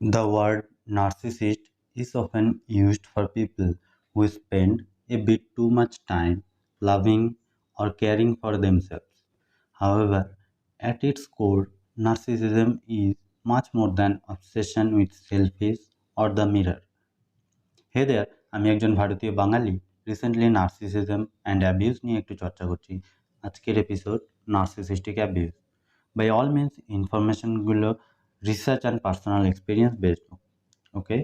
The word narcissist is often used for people who spend a bit too much time loving or caring for themselves. However, at its core, narcissism is much more than obsession with selfies or the mirror. হে দেয়ার, আমি একজন ভারতীয় বাঙালি। Recently narcissism and abuse নিয়ে একটু চর্চা করছি। আজকের episode narcissistic abuse. By all means ইনফরমেশনগুলো research and personal experience based. Okay,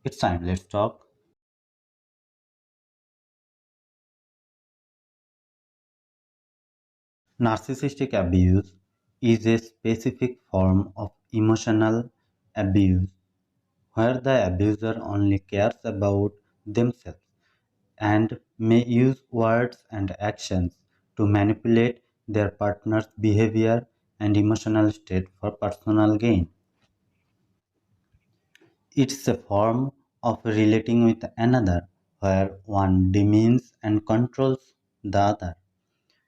it's time, let's talk. Narcissistic abuse is a specific form of emotional abuse where the abuser only cares about themselves and may use words and actions to manipulate their partner's behavior and emotional state for personal gain. It's a form of relating with another where one demeans and controls the other.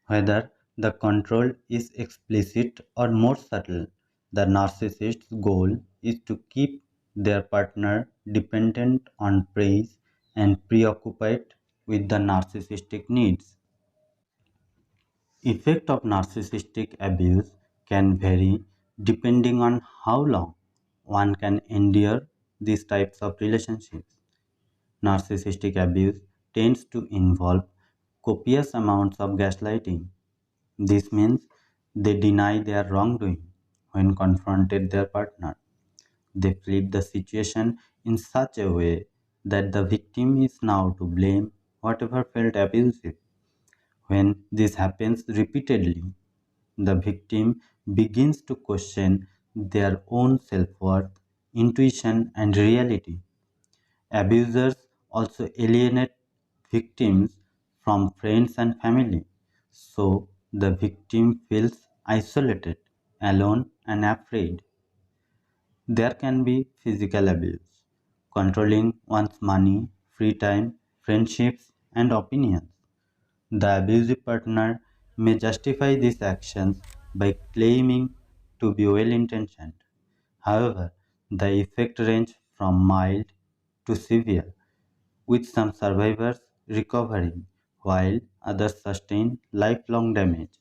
Whether the control is explicit or more subtle, the narcissist's goal is to keep their partner dependent on praise and preoccupied with the narcissistic needs. Effect of narcissistic abuse can vary depending on how long one can endure these types of relationships. Narcissistic abuse tends to involve copious amounts of gaslighting. This means they deny their wrongdoing when confronted their partner. They flip the situation in such a way that the victim is now to blame whatever felt abusive. When this happens repeatedly, the victim begins to question their own self-worth, intuition, and reality. Abusers also alienate victims from friends and family, so the victim feels isolated, alone, and afraid. There can be physical abuse, controlling one's money, free time, friendships, and opinions. The abusive partner may justify these actions by claiming to be well intentioned. However, the effects range from mild to severe, with some survivors recovering while others sustain lifelong damage.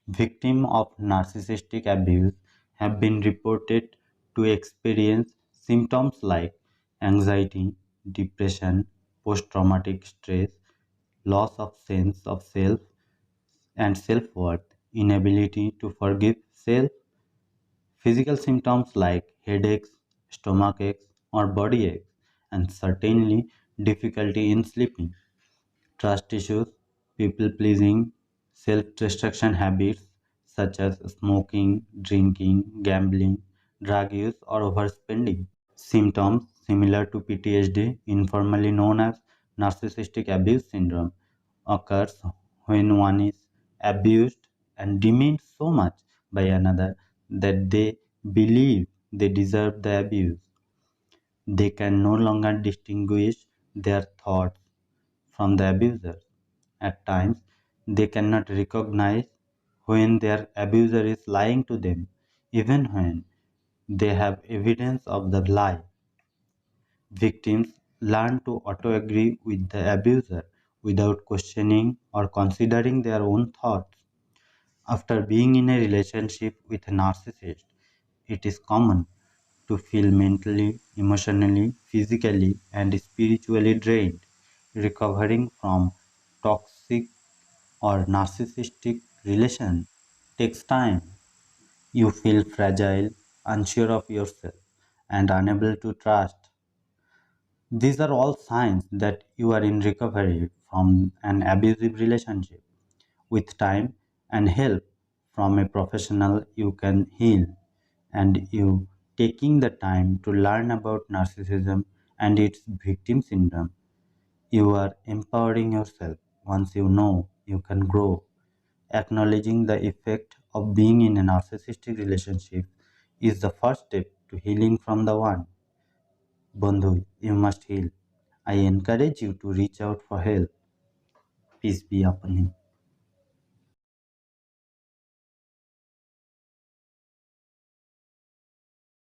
Victims of narcissistic abuse have been reported to experience symptoms like anxiety, depression, post traumatic stress, loss of sense of self and self worth, inability to forgive self, physical symptoms like headaches, stomach aches, or body aches, and certainly difficulty in sleeping. Trust issues, people pleasing, self destruction habits such as smoking, drinking, gambling, drug use, or overspending. Symptoms similar to PTSD, informally known as narcissistic abuse syndrome, occurs when one is abused and demeaned so much by another that they believe they deserve the abuse. They can no longer distinguish their thoughts from the abuser. At times, they cannot recognize when their abuser is lying to them, even when they have evidence of the lie. Victims learn to auto-agree with the abuser without questioning or considering their own thoughts. After being in a relationship with a narcissist, it is common to feel mentally, emotionally, physically, and spiritually drained. Recovering from toxic or narcissistic relation takes time. You feel fragile, unsure of yourself, and unable to trust. These are all signs that you are in recovery from an abusive relationship. With time and help from a professional, you can heal. And you taking the time to learn about narcissism and its victim syndrome, you are empowering yourself. Once you know, you can grow. Acknowledging the effect of being in a narcissistic relationship is the first step to healing from the one. Bandhu, you must heal. I encourage you to reach out for help. Peace be upon him.